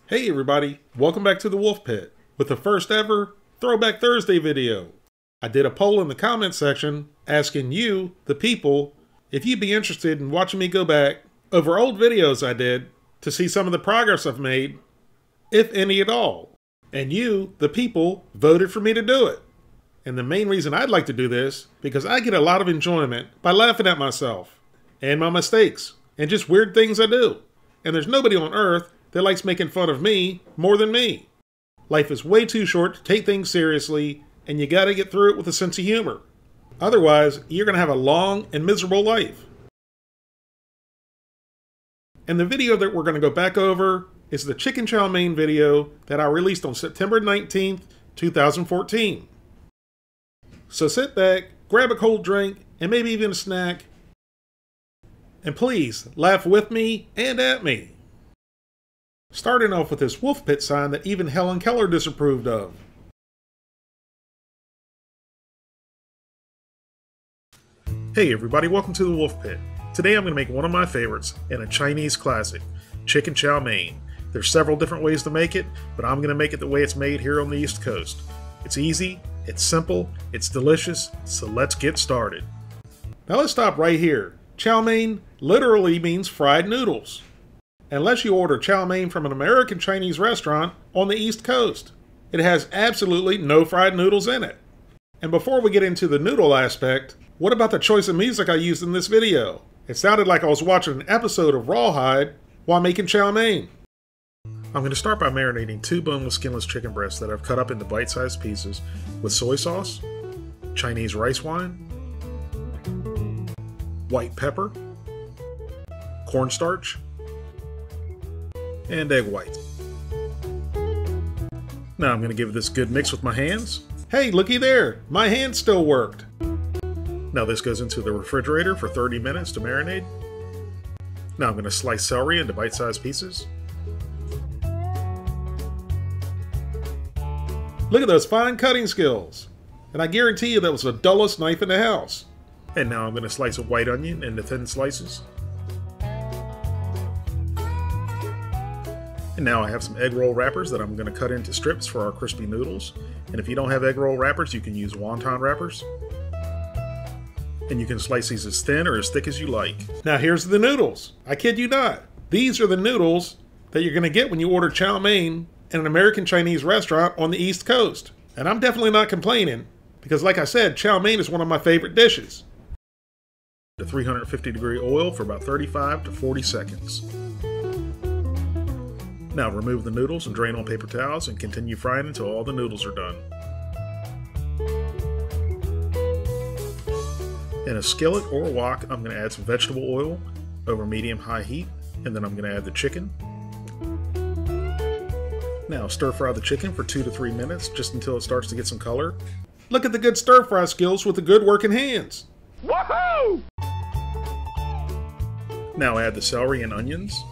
Hey everybody, welcome back to the Wolf Pit with the first ever Throwback Thursday video. I did a poll in the comment section asking you, the people, if you'd be interested in watching me go back over old videos I did to see some of the progress I've made, if any at all. And you, the people, voted for me to do it. And the main reason I'd like to do this, because I get a lot of enjoyment by laughing at myself, and my mistakes, and just weird things I do. And there's nobody on earth that likes making fun of me more than me. Life is way too short to take things seriously, and you gotta get through it with a sense of humor. Otherwise, you're gonna have a long and miserable life. And the video that we're gonna go back over is the Chicken Chow Mein video that I released on September 19th, 2014. So sit back, grab a cold drink, and maybe even a snack, and please laugh with me and at me. Starting off with this Wolf Pit sign that even Helen Keller disapproved of. Hey everybody, welcome to the Wolf Pit. Today I'm going to make one of my favorites and a Chinese classic, Chicken Chow Mein. There's several different ways to make it, but I'm going to make it the way it's made here on the East Coast. It's easy, it's simple, it's delicious, so let's get started. Now let's stop right here. Chow mein literally means fried noodles. Unless you order chow mein from an American Chinese restaurant on the East Coast. It has absolutely no fried noodles in it. And before we get into the noodle aspect, what about the choice of music I used in this video? It sounded like I was watching an episode of Rawhide while making chow mein. I'm going to start by marinating 2 boneless skinless chicken breasts that I've cut up into bite-sized pieces with soy sauce, Chinese rice wine, white pepper, cornstarch, and egg white. Now I'm going to give this a good mix with my hands. Hey, looky there! My hands still worked! Now this goes into the refrigerator for 30 minutes to marinate. Now I'm going to slice celery into bite-sized pieces. Look at those fine cutting skills! And I guarantee you that was the dullest knife in the house. And now I'm going to slice a white onion into thin slices. And now I have some egg roll wrappers that I'm going to cut into strips for our crispy noodles. And if you don't have egg roll wrappers, you can use wonton wrappers. And you can slice these as thin or as thick as you like. Now here's the noodles. I kid you not. These are the noodles that you're going to get when you order chow mein in an American Chinese restaurant on the East Coast. And I'm definitely not complaining, because like I said, chow mein is one of my favorite dishes. To 350-degree oil for about 35 to 40 seconds. Now remove the noodles and drain on paper towels and continue frying until all the noodles are done. In a skillet or a wok, I'm going to add some vegetable oil over medium-high heat, and then I'm going to add the chicken. Now stir fry the chicken for 2 to 3 minutes, just until it starts to get some color. Look at the good stir fry skills with the good working hands. Woohoo! Now add the celery and onions.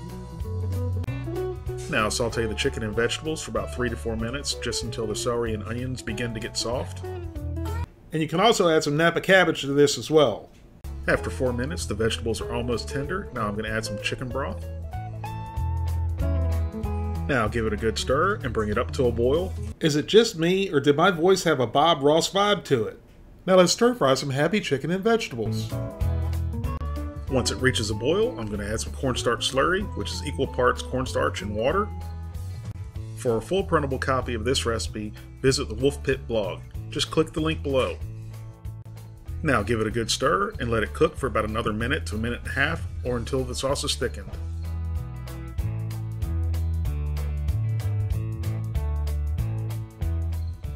Now saute the chicken and vegetables for about 3 to 4 minutes, just until the celery and onions begin to get soft. And you can also add some Napa cabbage to this as well. After 4 minutes, the vegetables are almost tender. Now I'm going to add some chicken broth. Now give it a good stir and bring it up to a boil. Is it just me, or did my voice have a Bob Ross vibe to it? Now let's stir fry some happy chicken and vegetables. Once it reaches a boil, I'm going to add some cornstarch slurry, which is equal parts cornstarch and water. For a full printable copy of this recipe, visit the Wolf Pit blog. Just click the link below. Now give it a good stir and let it cook for about another minute to a minute and a half, or until the sauce is thickened.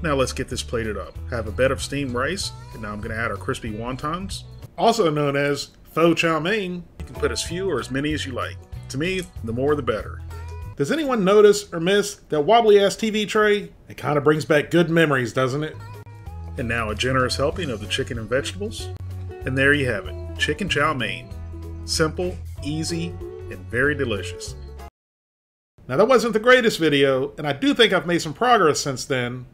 Now let's get this plated up. Have a bed of steamed rice, and now I'm going to add our crispy wontons, also known as faux chow mein. You can put as few or as many as you like. To me, the more the better. Does anyone notice or miss that wobbly-ass TV tray? It kind of brings back good memories, doesn't it? And now a generous helping of the chicken and vegetables. And there you have it, Chicken Chow Mein. Simple, easy, and very delicious. Now that wasn't the greatest video, and I do think I've made some progress since then.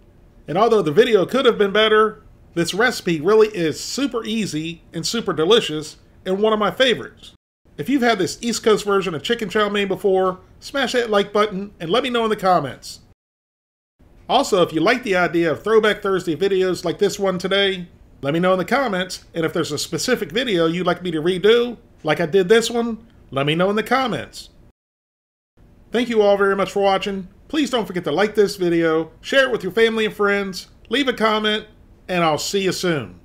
And although the video could have been better, this recipe really is super easy and super delicious, and one of my favorites. If you've had this East Coast version of chicken chow mein before, smash that like button and let me know in the comments. Also, if you like the idea of Throwback Thursday videos like this one today, let me know in the comments, and if there's a specific video you'd like me to redo, like I did this one, let me know in the comments. Thank you all very much for watching. Please don't forget to like this video, share it with your family and friends, leave a comment, and I'll see you soon.